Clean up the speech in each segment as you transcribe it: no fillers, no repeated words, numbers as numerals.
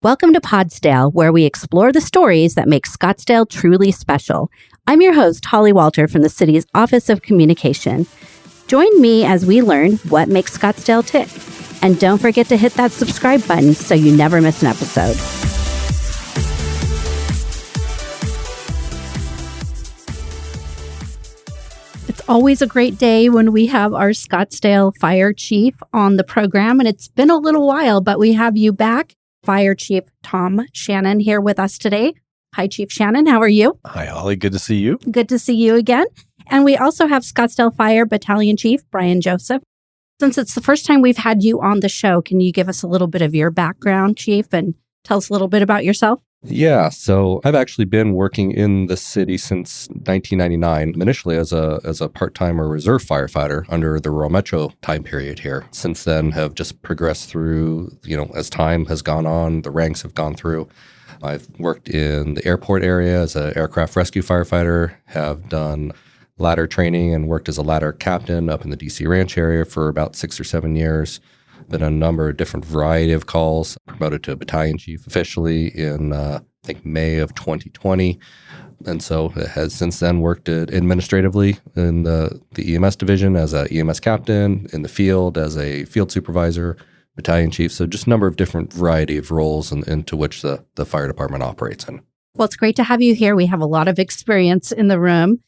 Welcome to Scottsdale, where we explore the stories that make Scottsdale truly special. I'm your host, Holly Walter from the city's Office of Communication. Join me as we learn what makes Scottsdale tick. And don't forget to hit that subscribe button so you never miss an episode. It's always a great day when we have our Scottsdale Fire Chief on the program, and it's been a little while, but we have you back. Fire Chief Tom Shannon here with us today. Hi, Chief Shannon. How are you? Hi, Holly. Good to see you. Good to see you again. And we also have Scottsdale Fire Battalion Chief Brian Joseph. Since it's the first time we've had you on the show, can you give us a little bit of your background, Chief, and tell us a little bit about yourself? Yeah, so I've actually been working in the city since 1999, initially as a part-time or reserve firefighter under the rural metro time period here. Since then, have just progressed through, as time has gone on, the ranks have gone through. I've worked in the airport area as an aircraft rescue firefighter, have done ladder training and worked as a ladder captain up in the DC Ranch area for about 6 or 7 years. Been on a number of different variety of calls, promoted to battalion chief officially in, I think, May of 2020. And so has since then worked administratively in the EMS division as a EMS captain, in the field as a field supervisor, battalion chief. So just a number of different variety of roles into which the fire department operates in. Well, it's great to have you here. We have a lot of experience in the room.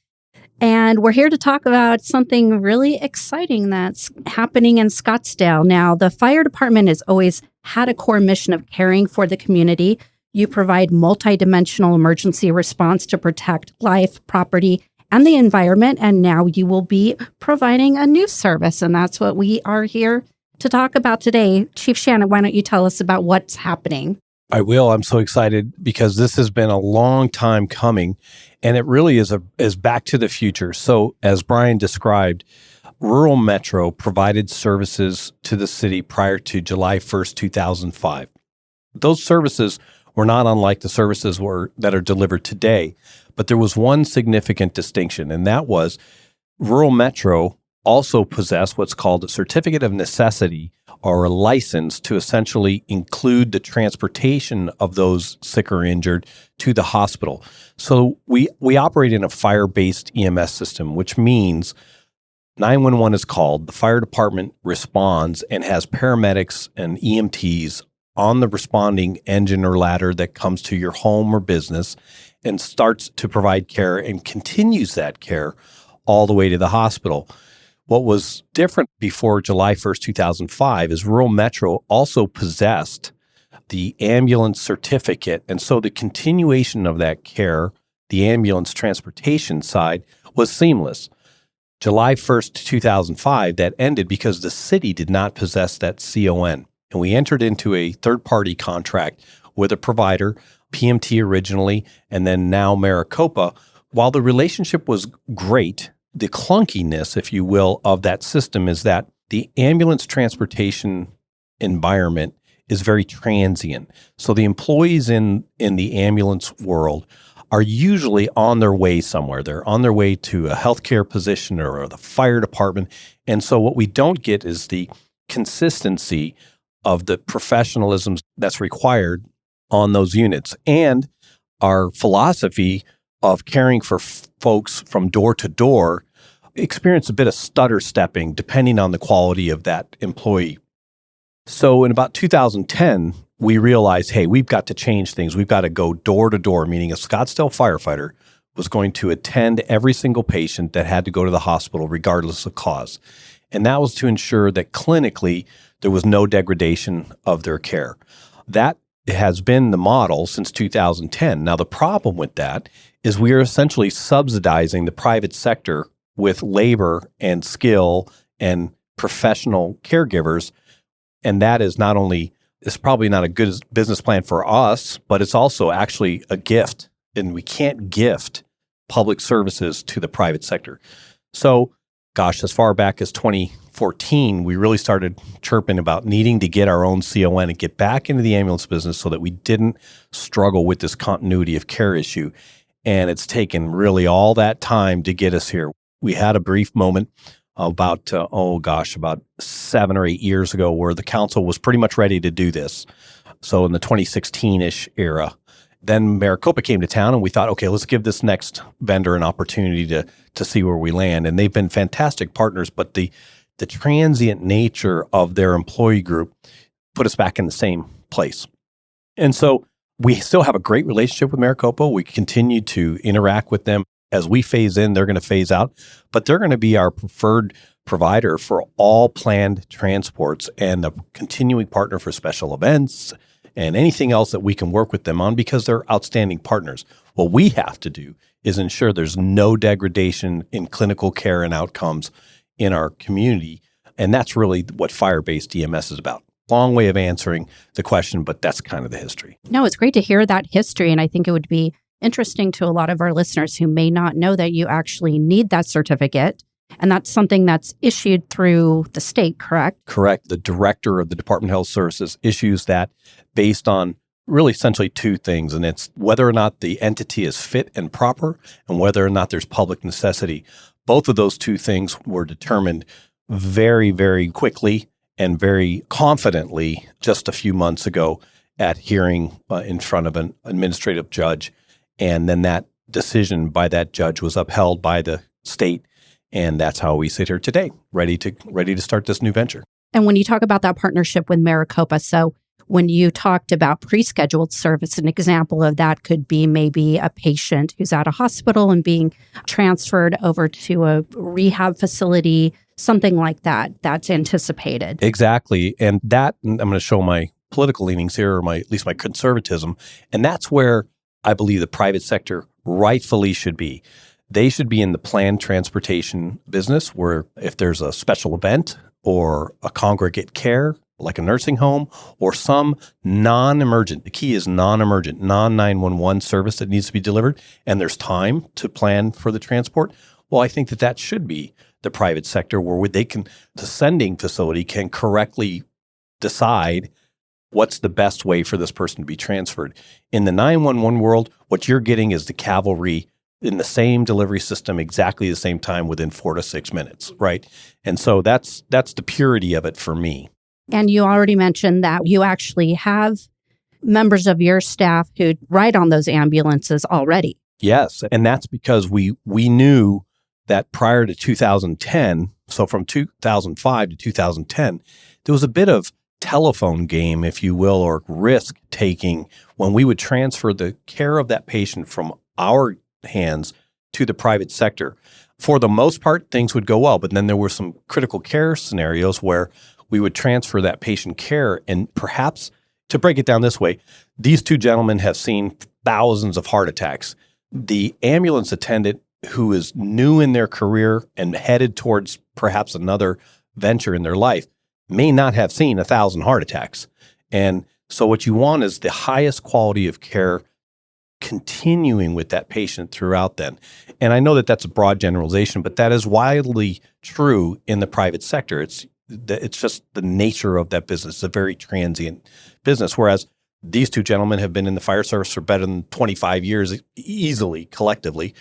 And we're here to talk about something really exciting that's happening in Scottsdale. Now, the fire department has always had a core mission of caring for the community. You provide multidimensional emergency response to protect life, property, and the environment. And now you will be providing a new service. And that's what we are here to talk about today. Chief Shannon, why don't you tell us about what's happening? I will. I'm so excited because this has been a long time coming, and it really is back to the future. So as Brian described, Rural Metro provided services to the city prior to July 1st, 2005. Those services were not unlike the services that are delivered today, but there was one significant distinction, and that was Rural Metro also possessed what's called a certificate of necessity, or a license to essentially include the transportation of those sick or injured to the hospital. So we operate in a fire-based EMS system, which means 911 is called, the fire department responds and has paramedics and EMTs on the responding engine or ladder that comes to your home or business and starts to provide care and continues that care all the way to the hospital. What was different before July 1st, 2005 is Rural Metro also possessed the ambulance certificate. And so the continuation of that care, the ambulance transportation side, was seamless. July 1st, 2005, that ended because the city did not possess that CON. And we entered into a third-party contract with a provider, PMT originally, and then now Maricopa. While the relationship was great, the clunkiness, if you will, of that system is that the ambulance transportation environment is very transient. So the employees in the ambulance world are usually on their way somewhere. They're on their way to a healthcare position or the fire department. And so what we don't get is the consistency of the professionalism that's required on those units. And our philosophy of caring for folks from door to door experience a bit of stutter stepping depending on the quality of that employee. So in about 2010, we realized, hey, we've got to change things. We've got to go door to door, meaning a Scottsdale firefighter was going to attend every single patient that had to go to the hospital regardless of cause. And that was to ensure that clinically there was no degradation of their care. That has been the model since 2010. Now, the problem with that is we are essentially subsidizing the private sector with labor and skill and professional caregivers. And that is not only, it's probably not a good business plan for us, but it's also actually a gift. And we can't gift public services to the private sector. So, gosh, as far back as 2014, we really started chirping about needing to get our own CON and get back into the ambulance business so that we didn't struggle with this continuity of care issue. And it's taken really all that time to get us here. We had a brief moment about, about 7 or 8 years ago where the council was pretty much ready to do this. So in the 2016-ish era, then Maricopa came to town and we thought, okay, let's give this next vendor an opportunity to see where we land. And they've been fantastic partners, but the transient nature of their employee group put us back in the same place. And so we still have a great relationship with Maricopa. We continue to interact with them. As we phase in, they're going to phase out, but they're going to be our preferred provider for all planned transports and a continuing partner for special events and anything else that we can work with them on because they're outstanding partners. What we have to do is ensure there's no degradation in clinical care and outcomes in our community. And that's really what fire-based EMS is about. Long way of answering the question, but that's kind of the history. No, it's great to hear that history. And I think it would be interesting to a lot of our listeners who may not know that you actually need that certificate. And that's something that's issued through the state, correct? Correct. The director of the Department of Health Services issues that based on really essentially two things. And it's whether or not the entity is fit and proper and whether or not there's public necessity. Both of those two things were determined very, very quickly and very confidently just a few months ago at hearing in front of an administrative judge. And then that decision by that judge was upheld by the state. And that's how we sit here today, ready to start this new venture. And when you talk about that partnership with Maricopa, so when you talked about pre-scheduled service, an example of that could be maybe a patient who's at a hospital and being transferred over to a rehab facility, something like that, that's anticipated. Exactly. And that, I'm going to show my political leanings here, or at least my conservatism. And that's where I believe the private sector rightfully should be. They should be in the planned transportation business where if there's a special event or a congregate care, like a nursing home, or some non-emergent, the key is non-emergent, non-911 service that needs to be delivered, and there's time to plan for the transport, well, I think that should be the private sector where the sending facility can correctly decide what's the best way for this person to be transferred. In the 911 world, what you're getting is the cavalry in the same delivery system, exactly the same time within 4 to 6 minutes, right? And so that's the purity of it for me. And you already mentioned that you actually have members of your staff who ride on those ambulances already. Yes, and that's because we knew that prior to 2010, so from 2005 to 2010, there was a bit of telephone game, if you will, or risk taking when we would transfer the care of that patient from our hands to the private sector. For the most part, things would go well, but then there were some critical care scenarios where we would transfer that patient care. And perhaps, to break it down this way, these two gentlemen have seen thousands of heart attacks. The ambulance attendant who is new in their career and headed towards perhaps another venture in their life may not have seen 1,000 heart attacks. And so what you want is the highest quality of care continuing with that patient throughout then. And I know that that's a broad generalization, but that is widely true in the private sector. It's just the nature of that business. It's a very transient business, whereas these two gentlemen have been in the fire service for better than 25 years easily, collectively.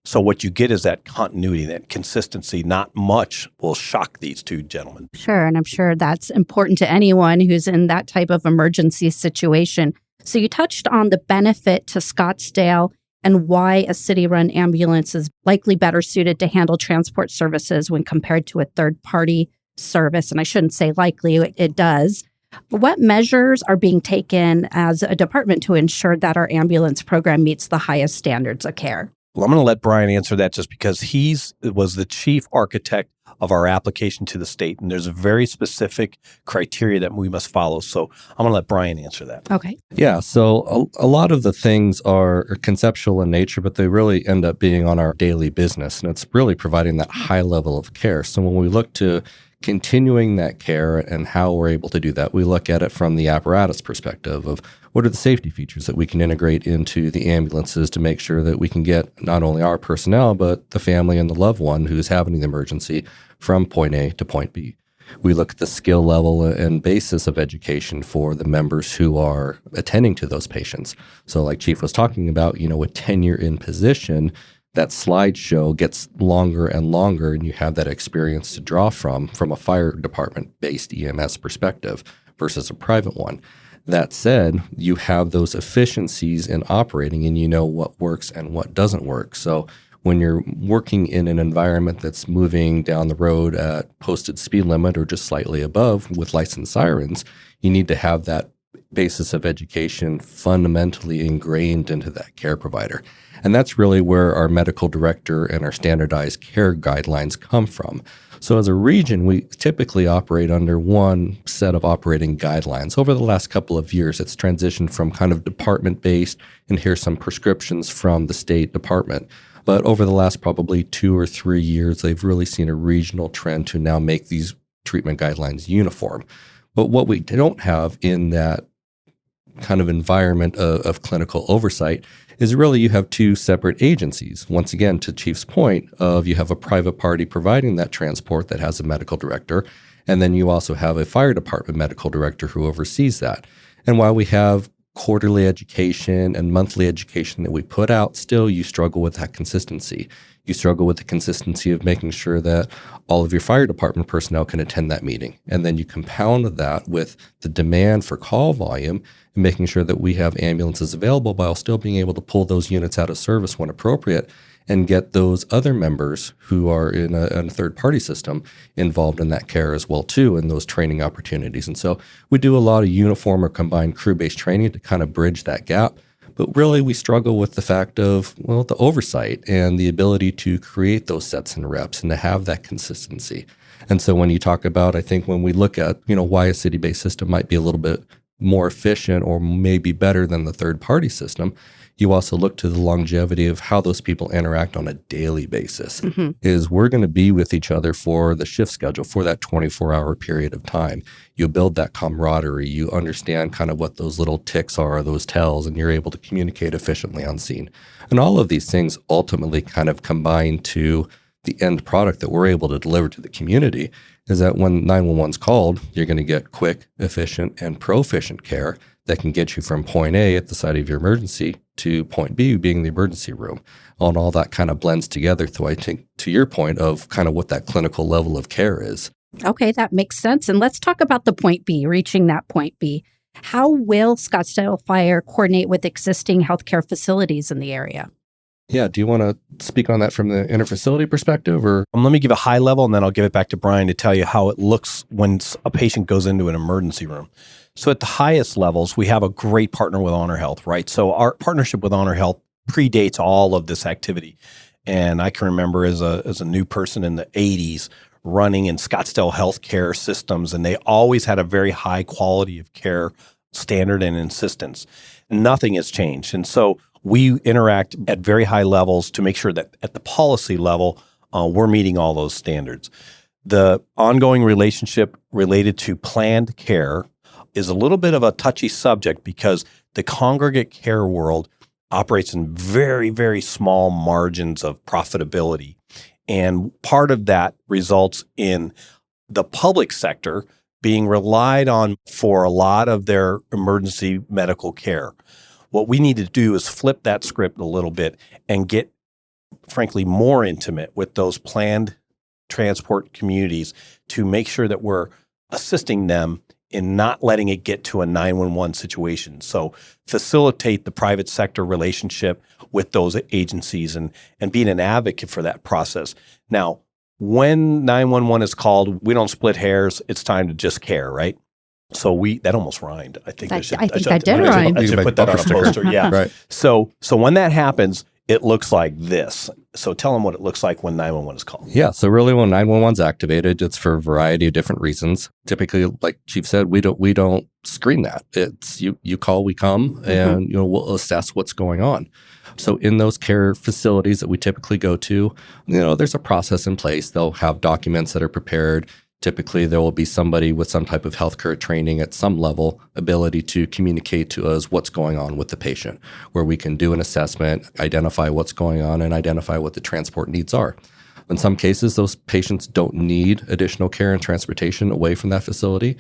So what you get is that continuity, that consistency. Not much will shock these two gentlemen. Sure, and I'm sure that's important to anyone who's in that type of emergency situation. So you touched on the benefit to Scottsdale and why a city-run ambulance is likely better suited to handle transport services when compared to a third-party service. And I shouldn't say likely, it does. What measures are being taken as a department to ensure that our ambulance program meets the highest standards of care? Well, I'm going to let Brian answer that just because he was the chief architect of our application to the state. And there's a very specific criteria that we must follow. So I'm going to let Brian answer that. Okay. Yeah. So a lot of the things are conceptual in nature, but they really end up being on our daily business. And it's really providing that high level of care. So when we look to continuing that care and how we're able to do that, we look at it from the apparatus perspective of what are the safety features that we can integrate into the ambulances to make sure that we can get not only our personnel, but the family and the loved one who's having the emergency from point A to point B. We look at the skill level and basis of education for the members who are attending to those patients. So like Chief was talking about, with tenure in position, that slideshow gets longer and longer, and you have that experience to draw from a fire department-based EMS perspective versus a private one. That said, you have those efficiencies in operating and you know what works and what doesn't work. So when you're working in an environment that's moving down the road at posted speed limit or just slightly above with licensed sirens, you need to have that basis of education fundamentally ingrained into that care provider. And that's really where our medical director and our standardized care guidelines come from. So as a region, we typically operate under one set of operating guidelines. Over the last couple of years, it's transitioned from kind of department-based, and here's some prescriptions from the state department. But over the last probably 2 or 3 years, they've really seen a regional trend to now make these treatment guidelines uniform. But what we don't have in that kind of environment of clinical oversight is really you have two separate agencies. Once again, to Chief's point of you have a private party providing that transport that has a medical director, and then you also have a fire department medical director who oversees that. And while we have quarterly education and monthly education that we put out, still you struggle with that consistency. You struggle with the consistency of making sure that all of your fire department personnel can attend that meeting. And then you compound that with the demand for call volume and making sure that we have ambulances available while still being able to pull those units out of service when appropriate and get those other members who are in a third-party system involved in that care as well too, and those training opportunities. And so we do a lot of uniform or combined crew-based training to kind of bridge that gap. But really, we struggle with the fact of, well, the oversight and the ability to create those sets and reps and to have that consistency. And so when you talk about, I think when we look at, why a city-based system might be a little bit more efficient or maybe better than the third-party system, you also look to the longevity of how those people interact on a daily basis. Mm-hmm. Is we're going to be with each other for the shift schedule for that 24-hour period of time. You build that camaraderie. You understand kind of what those little ticks are, those tells, and you're able to communicate efficiently on scene. And all of these things ultimately kind of combine to the end product that we're able to deliver to the community is that when 911's called, you're going to get quick, efficient, and proficient care that can get you from point A at the site of your emergency to point B being the emergency room. And all that kind of blends together. So I think to your point of kind of what that clinical level of care is. Okay, that makes sense. And let's talk about the point B, reaching that point B. How will Scottsdale Fire coordinate with existing healthcare facilities in the area? Yeah, do you want to speak on that from the interfacility perspective? Or let me give a high level, and then I'll give it back to Brian to tell you how it looks when a patient goes into an emergency room. So at the highest levels, we have a great partner with Honor Health, right? So our partnership with Honor Health predates all of this activity. And I can remember as a new person in the 80s running in Scottsdale healthcare systems, and they always had a very high quality of care standard and insistence. Nothing has changed. And so we interact at very high levels to make sure that at the policy level, we're meeting all those standards. The ongoing relationship related to planned care is a little bit of a touchy subject because the congregate care world operates in very, very small margins of profitability. And part of that results in the public sector being relied on for a lot of their emergency medical care. What we need to do is flip that script a little bit and get, frankly, more intimate with those planned transport communities to make sure that we're assisting them in not letting it get to a 911 situation. So facilitate the private sector relationship with those agencies and being an advocate for that process. Now, when 911 is called, we don't split hairs. It's time to just care, right? So that almost rhymed. I think that did rhyme. I should put that on a poster. Yeah. Right. So when that happens, it looks like this. So tell them what it looks like when 911 is called. Yeah. So really when 911 is activated, it's for a variety of different reasons. Typically, like Chief said, we don't screen that. It's you call, we come, and we'll assess what's going on. So in those care facilities that we typically go to, there's a process in place. They'll have documents that are prepared. Typically, there will be somebody with some type of healthcare training at some level, ability to communicate to us what's going on with the patient, where we can do an assessment, identify what's going on, and identify what the transport needs are. In some cases, those patients don't need additional care and transportation away from that facility.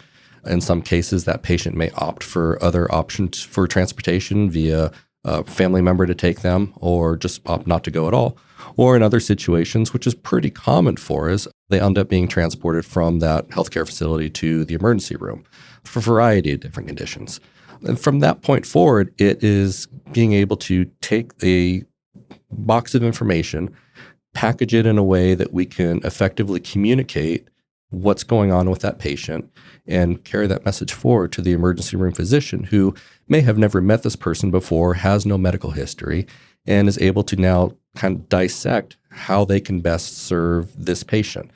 In some cases, that patient may opt for other options for transportation via a family member to take them or just opt not to go at all. Or in other situations, which is pretty common for us, they end up being transported from that healthcare facility to the emergency room for a variety of different conditions. And from that point forward, it is being able to take a box of information, package it in a way that we can effectively communicate what's going on with that patient and carry that message forward to the emergency room physician who may have never met this person before, has no medical history, and is able to now kind of dissect how they can best serve this patient.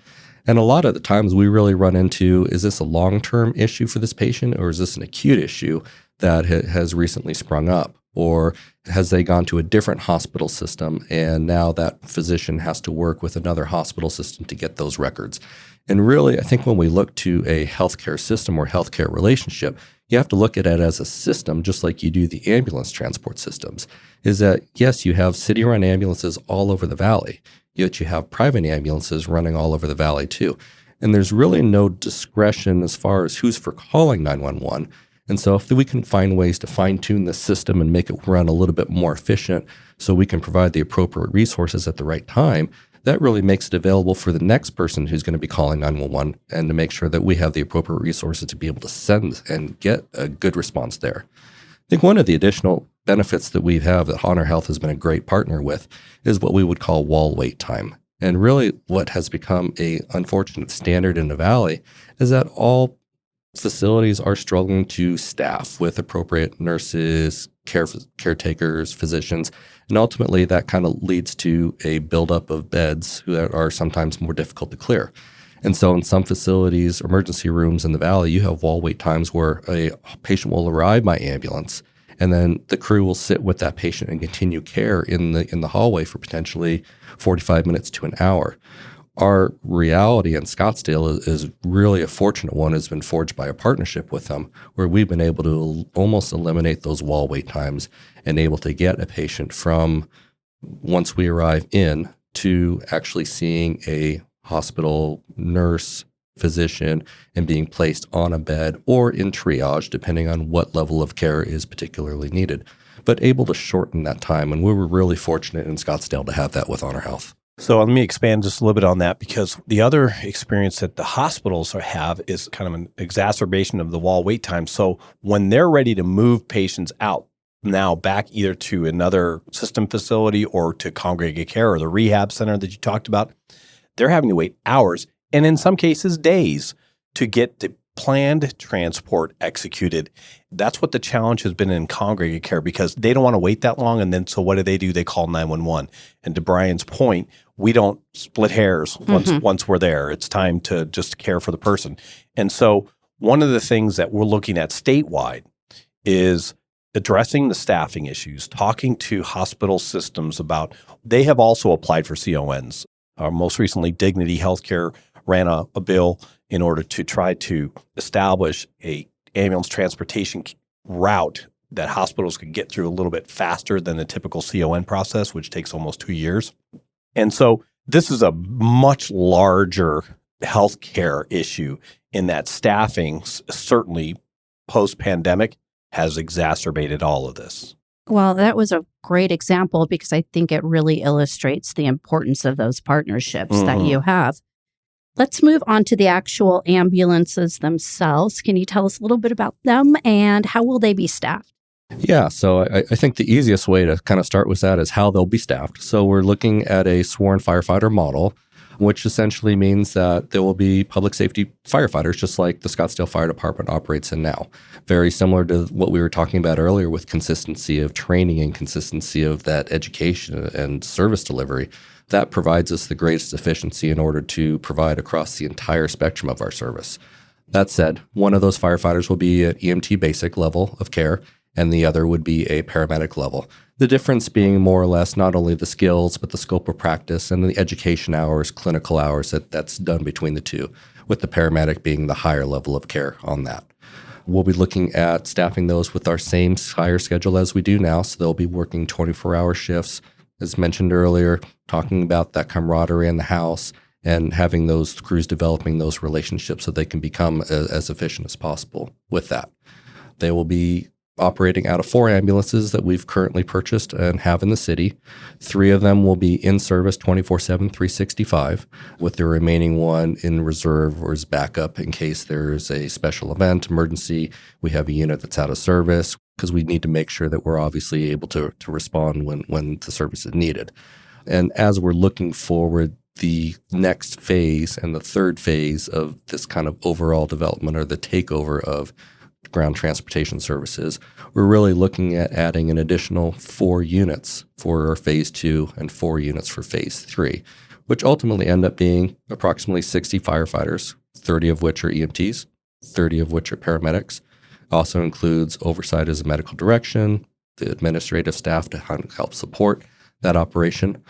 And a lot of the times we really run into, is this a long-term issue for this patient, or is this an acute issue that has recently sprung up? Or has they gone to a different hospital system and now that physician has to work with another hospital system to get those records? And really, I think when we look to a healthcare system or healthcare relationship, you have to look at it as a system, just like you do the ambulance transport systems, is that, yes, you have city-run ambulances all over the valley, yet you have private ambulances running all over the valley too. And there's really no discretion as far as who's for calling 911. And so if we can find ways to fine-tune the system and make it run a little bit more efficient so we can provide the appropriate resources at the right time, that really makes it available for the next person who's going to be calling 911 and to make sure that we have the appropriate resources to be able to send and get a good response there. I think one of the additional benefits that we have that Honor Health has been a great partner with is what we would call wall wait time. And really what has become a unfortunate standard in the Valley is that all facilities are struggling to staff with appropriate nurses, caretakers, physicians, and ultimately that kind of leads to a buildup of beds that are sometimes more difficult to clear. And so in some facilities, emergency rooms in the Valley, you have wall wait times where a patient will arrive by ambulance, and then the crew will sit with that patient and continue care in the hallway for potentially 45 minutes to an hour. Our reality in Scottsdale is really a fortunate one. Has been forged by a partnership with them where we've been able to almost eliminate those wall wait times and able to get a patient from once we arrive in to actually seeing a hospital nurse, physician, and being placed on a bed or in triage, depending on what level of care is particularly needed, but able to shorten that time. And we were really fortunate in Scottsdale to have that with Honor Health. So let me expand just a little bit on that, because the other experience that the hospitals have is kind of an exacerbation of the wall wait time. So when they're ready to move patients out now back either to another system facility or to congregate care or the rehab center that you talked about, they're having to wait hours and in some cases days to get the planned transport executed. That's what the challenge has been in congregate care, because they don't want to wait that long. And then, so what do? They call 911. And to Brian's point, we don't split hairs once we're there. It's time to just care for the person. And so one of the things that we're looking at statewide is addressing the staffing issues, talking to hospital systems about, they have also applied for CONs. Most recently, Dignity Healthcare ran a bill in order to try to establish a ambulance transportation route that hospitals could get through a little bit faster than the typical CON process, which takes almost 2 years. And so this is a much larger healthcare issue in that staffing, certainly post-pandemic, has exacerbated all of this. Well, that was a great example because I think it really illustrates the importance of those partnerships that you have. Let's move on to the actual ambulances themselves. Can you tell us a little bit about them and how will they be staffed? Yeah, so I think the easiest way to kind of start with that is how they'll be staffed. So we're looking at a sworn firefighter model, which essentially means that there will be public safety firefighters, just like the Scottsdale Fire Department operates in now. Very similar to what we were talking about earlier with consistency of training and consistency of that education and service delivery. That provides us the greatest efficiency in order to provide across the entire spectrum of our service. That said, one of those firefighters will be at EMT basic level of care, and the other would be a paramedic level. The difference being more or less not only the skills, but the scope of practice and the education hours, clinical hours that's done between the two, with the paramedic being the higher level of care on that. We'll be looking at staffing those with our same higher schedule as we do now, so they'll be working 24-hour shifts, as mentioned earlier, talking about that camaraderie in the house and having those crews developing those relationships so they can become as efficient as possible with that. They will be operating out of 4 ambulances that we've currently purchased and have in the city. 3 of them will be in service 24/7, 365, with the remaining 1 in reserve or as backup in case there's a special event, emergency. We have a unit that's out of service. because we need to make sure that we're obviously able to respond when the service is needed. And as we're looking forward, the next phase and the third phase of this kind of overall development or the takeover of ground transportation services, we're really looking at adding an additional 4 units for phase 2 and 4 units for phase 3, which ultimately end up being approximately 60 firefighters, 30 of which are EMTs, 30 of which are paramedics. Also includes oversight as a medical direction, the administrative staff to help support that operation.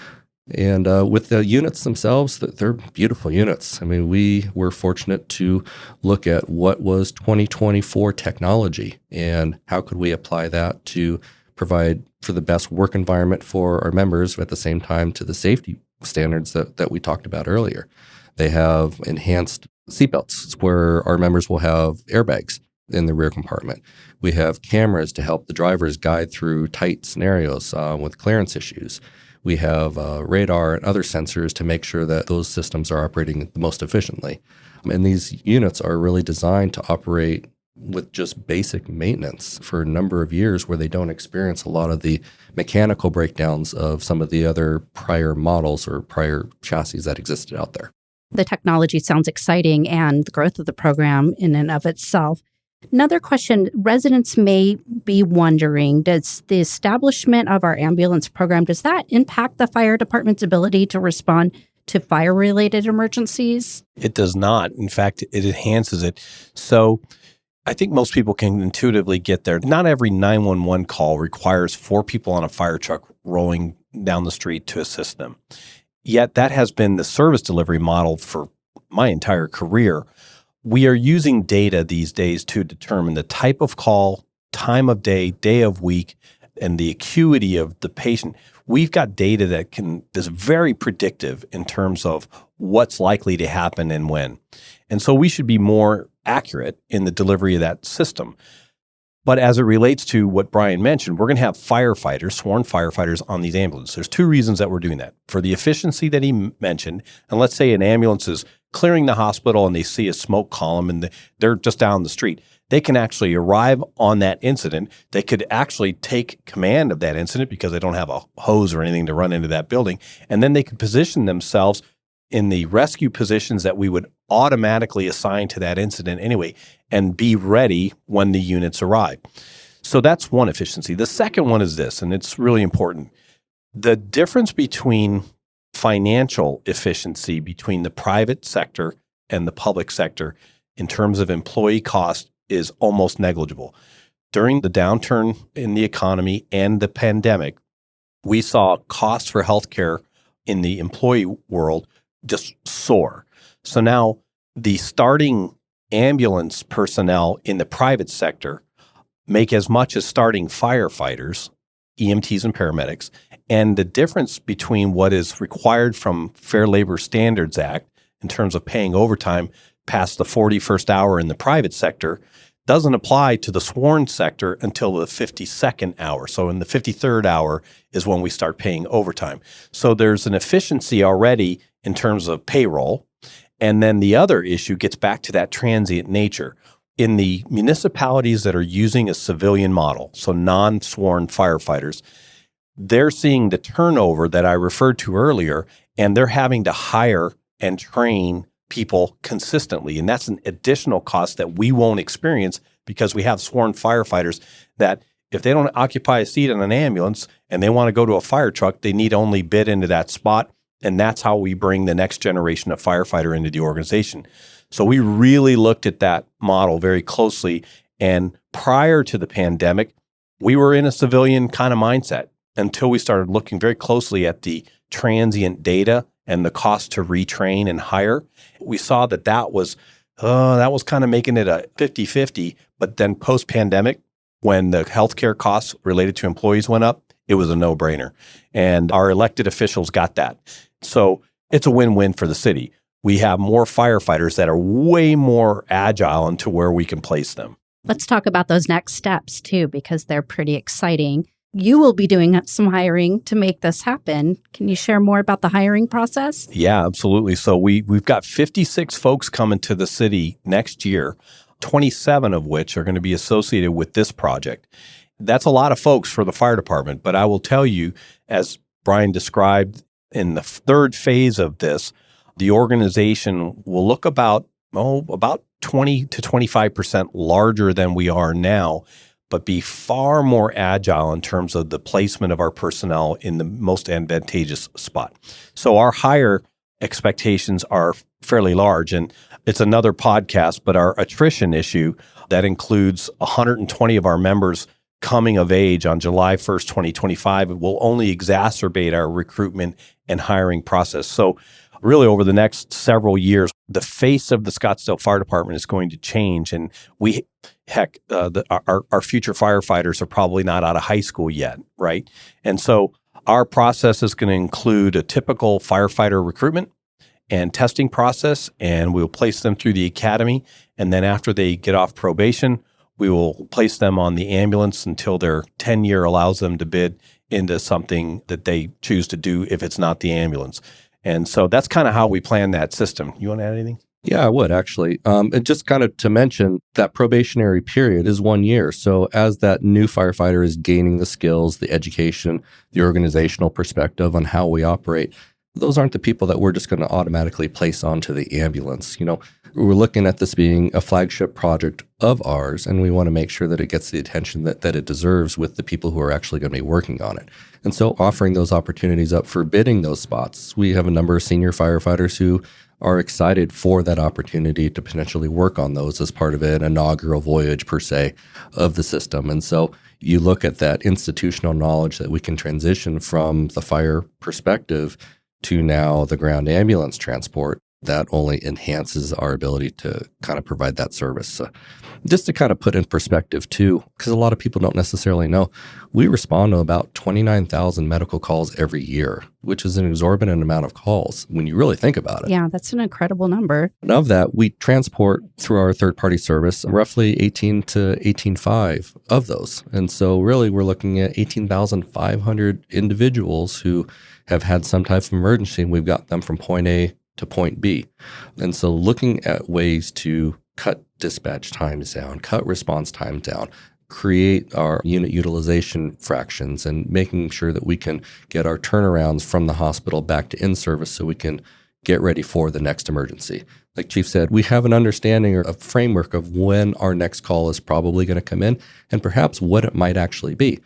And with the units themselves, they're beautiful units. I mean, we were fortunate to look at what was 2024 technology and how could we apply that to provide for the best work environment for our members, at the same time to the safety standards that we talked about earlier. They have enhanced seatbelts where our members will have airbags in the rear compartment. We have cameras to help the drivers guide through tight scenarios with clearance issues. We have radar and other sensors to make sure that those systems are operating the most efficiently. And these units are really designed to operate with just basic maintenance for a number of years where they don't experience a lot of the mechanical breakdowns of some of the other prior models or prior chassis that existed out there. The technology sounds exciting and the growth of the program in and of itself. Another question residents may be wondering, does the establishment of our ambulance program, does that impact the fire department's ability to respond to fire-related emergencies? It does not. In fact, it enhances it. So I think most people can intuitively get there. Not every 911 call requires 4 people on a fire truck rolling down the street to assist them. Yet that has been the service delivery model for my entire career. We are using data these days to determine the type of call, time of day, day of week, and the acuity of the patient. We've got data that is very predictive in terms of what's likely to happen and when. And so we should be more accurate in the delivery of that system. But as it relates to what Brian mentioned, we're going to have firefighters, sworn firefighters on these ambulances. There's 2 reasons that we're doing that. For the efficiency that he mentioned, and let's say an ambulance is clearing the hospital and they see a smoke column and they're just down the street. They can actually arrive on that incident. They could actually take command of that incident because they don't have a hose or anything to run into that building. And then they could position themselves in the rescue positions that we would automatically assign to that incident anyway and be ready when the units arrive. So that's one efficiency. The second one is this, and it's really important. The difference between financial efficiency between the private sector and the public sector in terms of employee cost is almost negligible. During the downturn in the economy and the pandemic, we saw costs for healthcare in the employee world just soar. So now the starting ambulance personnel in the private sector make as much as starting firefighters, EMTs and paramedics, and the difference between what is required from Fair Labor Standards Act in terms of paying overtime past the 41st hour in the private sector doesn't apply to the sworn sector until the 52nd hour. So in the 53rd hour is when we start paying overtime. So there's an efficiency already in terms of payroll. And then the other issue gets back to that transient nature. In the municipalities that are using a civilian model, so non-sworn firefighters, they're seeing the turnover that I referred to earlier, and they're having to hire and train people consistently. And that's an additional cost that we won't experience because we have sworn firefighters that if they don't occupy a seat in an ambulance and they want to go to a fire truck, they need only bid into that spot. And that's how we bring the next generation of firefighter into the organization. So we really looked at that model very closely. And prior to the pandemic, we were in a civilian kind of mindset until we started looking very closely at the transient data and the cost to retrain and hire. We saw that was kind of making it a 50-50. But then post-pandemic, when the healthcare costs related to employees went up, it was a no-brainer. And our elected officials got that. So it's a win-win for the city. We have more firefighters that are way more agile into where we can place them. Let's talk about those next steps too, because they're pretty exciting. You will be doing some hiring to make this happen. Can you share more about the hiring process? Yeah, absolutely. So we've got 56 folks coming to the city next year, 27 of which are going to be associated with this project. That's a lot of folks for the fire department. But I will tell you, as Brian described in the third phase of this, the organization will look about 20 to 25% larger than we are now, but be far more agile in terms of the placement of our personnel in the most advantageous spot. So our hire expectations are fairly large. And it's another podcast, but our attrition issue that includes 120 of our members coming of age on July 1st, 2025, will only exacerbate our recruitment and hiring process. So really over the next several years, the face of the Scottsdale Fire Department is going to change. And our future firefighters are probably not out of high school yet, right? And so our process is going to include a typical firefighter recruitment and testing process, and we'll place them through the academy. And then after they get off probation, we will place them on the ambulance until their tenure allows them to bid into something that they choose to do if it's not the ambulance. And so that's kind of how we plan that system. You want to add anything? Yeah, I would actually. And just kind of to mention that probationary period is 1 year. So as that new firefighter is gaining the skills, the education, the organizational perspective on how we operate, those aren't the people that we're just going to automatically place onto the ambulance. We're looking at this being a flagship project of ours, and we want to make sure that it gets the attention that it deserves with the people who are actually going to be working on it. And so offering those opportunities up for bidding those spots, we have a number of senior firefighters who are excited for that opportunity to potentially work on those as part of an inaugural voyage, per se, of the system. And so you look at that institutional knowledge that we can transition from the fire perspective to now the ground ambulance transport. That only enhances our ability to kind of provide that service. So just to kind of put in perspective too, because a lot of people don't necessarily know, we respond to about 29,000 medical calls every year, which is an exorbitant amount of calls when you really think about it. Yeah, that's an incredible number. And of that, we transport through our third-party service roughly 18 to 18.5 of those. And so really we're looking at 18,500 individuals who have had some type of emergency, and we've got them from point A to point B. And so looking at ways to cut dispatch times down, cut response times down, create our unit utilization fractions, and making sure that we can get our turnarounds from the hospital back to in-service so we can get ready for the next emergency. Like Chief said, we have an understanding or a framework of when our next call is probably going to come in and perhaps what it might actually be.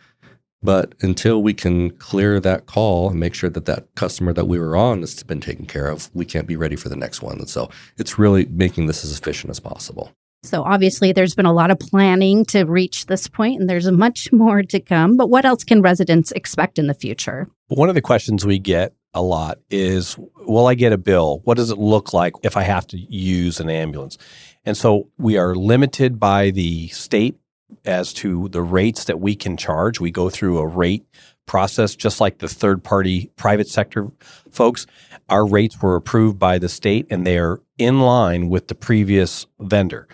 But until we can clear that call and make sure that that customer that we were on has been taken care of, we can't be ready for the next one. And so it's really making this as efficient as possible. So obviously there's been a lot of planning to reach this point, and there's much more to come. But what else can residents expect in the future? One of the questions we get a lot is, will I get a bill? What does it look like if I have to use an ambulance? And so we are limited by the state as to the rates that we can charge. We go through a rate process, just like the third-party private sector folks. Our rates were approved by the state, and they are in line with the previous vendor.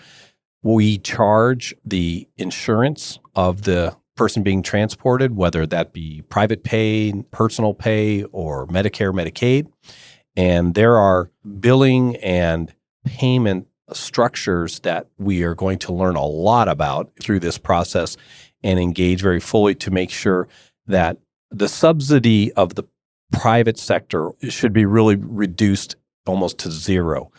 We charge the insurance of the person being transported, whether that be private pay, personal pay, or Medicare, Medicaid. And there are billing and payment structures that we are going to learn a lot about through this process and engage very fully to make sure that the subsidy of the private sector should be really reduced almost to zero.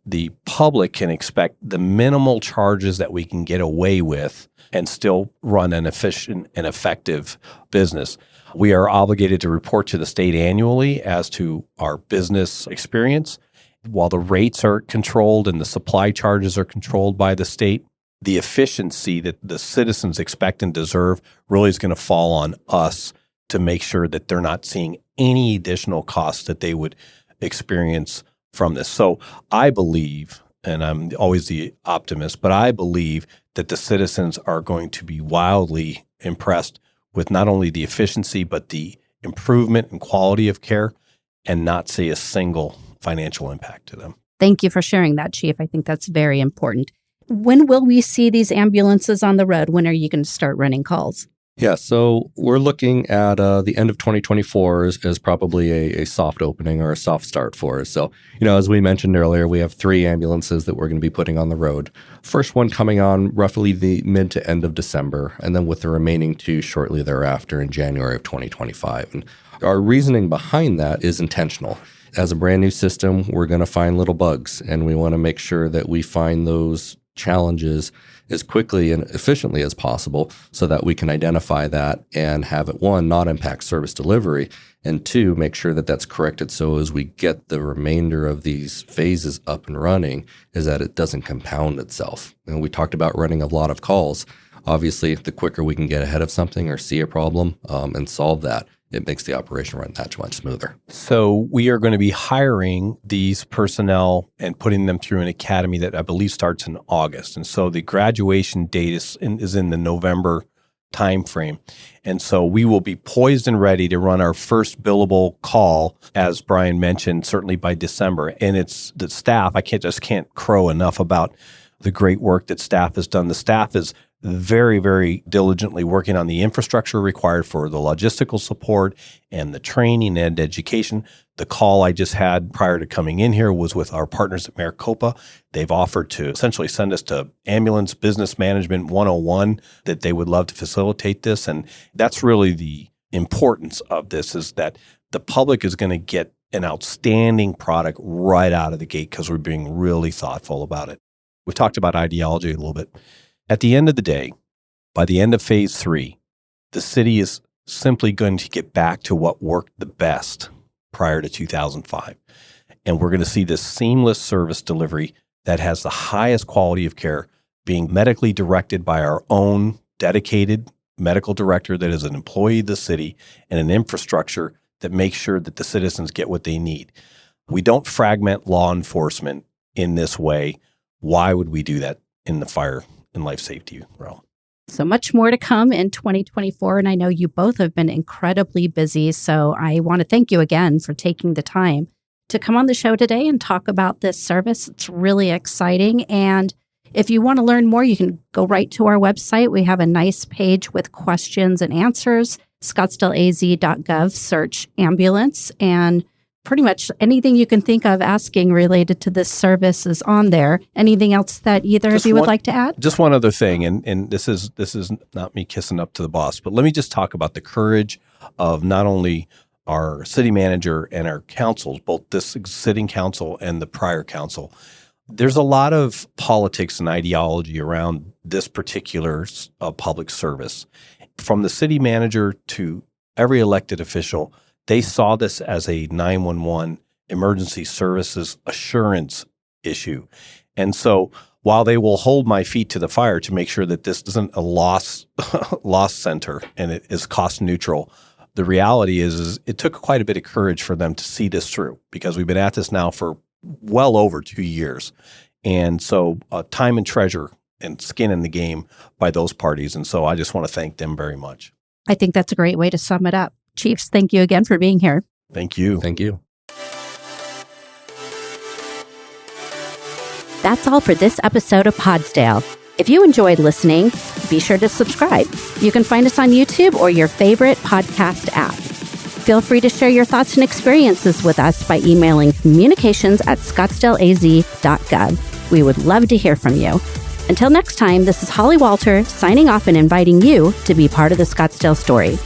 The public can expect the minimal charges that we can get away with and still run an efficient and effective business. We are obligated to report to the state annually as to our business experience. While the rates are controlled and the supply charges are controlled by the state, the efficiency that the citizens expect and deserve really is going to fall on us to make sure that they're not seeing any additional costs that they would experience from this. So I believe, and I'm always the optimist, but I believe that the citizens are going to be wildly impressed with not only the efficiency, but the improvement in quality of care, and not see a single financial impact to them. Thank you for sharing that, Chief. I think that's very important. When will we see these ambulances on the road? When are you going to start running calls? Yeah, so we're looking at the end of 2024 as probably a soft opening or a soft start for us. So, as we mentioned earlier, we have 3 ambulances that we're going to be putting on the road. First one coming on roughly the mid to end of December, and then with the remaining 2 shortly thereafter in January of 2025. And our reasoning behind that is intentional. As a brand new system, we're going to find little bugs, and we want to make sure that we find those challenges as quickly and efficiently as possible so that we can identify that and have it, 1, not impact service delivery, and 2, make sure that that's corrected so as we get the remainder of these phases up and running is that it doesn't compound itself. And we talked about running a lot of calls. Obviously, the quicker we can get ahead of something or see a problem and solve that, it makes the operation run that much smoother. So we are going to be hiring these personnel and putting them through an academy that I believe starts in August. And so the graduation date is in the November timeframe. And so we will be poised and ready to run our first billable call, as Brian mentioned, certainly by December. And it's the staff. I can't crow enough about the great work that staff has done. The staff is very, very diligently working on the infrastructure required for the logistical support and the training and education. The call I just had prior to coming in here was with our partners at Maricopa. They've offered to essentially send us to Ambulance Business Management 101, that they would love to facilitate this. And that's really the importance of this, is that the public is going to get an outstanding product right out of the gate because we're being really thoughtful about it. We've talked about ideology a little bit. At the end of the day, by the end of phase 3, the city is simply going to get back to what worked the best prior to 2005. And we're going to see this seamless service delivery that has the highest quality of care being medically directed by our own dedicated medical director that is an employee of the city and an infrastructure that makes sure that the citizens get what they need. We don't fragment law enforcement in this way. Why would we do that in the fire and life safety realm? So much more to come in 2024. And I know you both have been incredibly busy. So I want to thank you again for taking the time to come on the show today and talk about this service. It's really exciting. And if you want to learn more, you can go right to our website. We have a nice page with questions and answers, scottsdaleaz.gov, search ambulance, and pretty much anything you can think of asking related to this service is on there. Anything else that either of you would like to add? Just one other thing, and this is not me kissing up to the boss, but let me just talk about the courage of not only our city manager and our councils, both this sitting council and the prior council. There's a lot of politics and ideology around this particular public service. From the city manager to every elected official, they saw this as a 911 emergency services assurance issue. And so while they will hold my feet to the fire to make sure that this isn't a loss center and it is cost neutral, the reality is it took quite a bit of courage for them to see this through, because we've been at this now for well over 2 years. And so time and treasure and skin in the game by those parties. And so I just want to thank them very much. I think that's a great way to sum it up. Chiefs, thank you again for being here. Thank you. Thank you. That's all for this episode of Scottsdale. If you enjoyed listening, be sure to subscribe. You can find us on YouTube or your favorite podcast app. Feel free to share your thoughts and experiences with us by emailing communications@scottsdaleaz.gov. We would love to hear from you. Until next time, this is Holly Walter signing off and inviting you to be part of the Scottsdale story.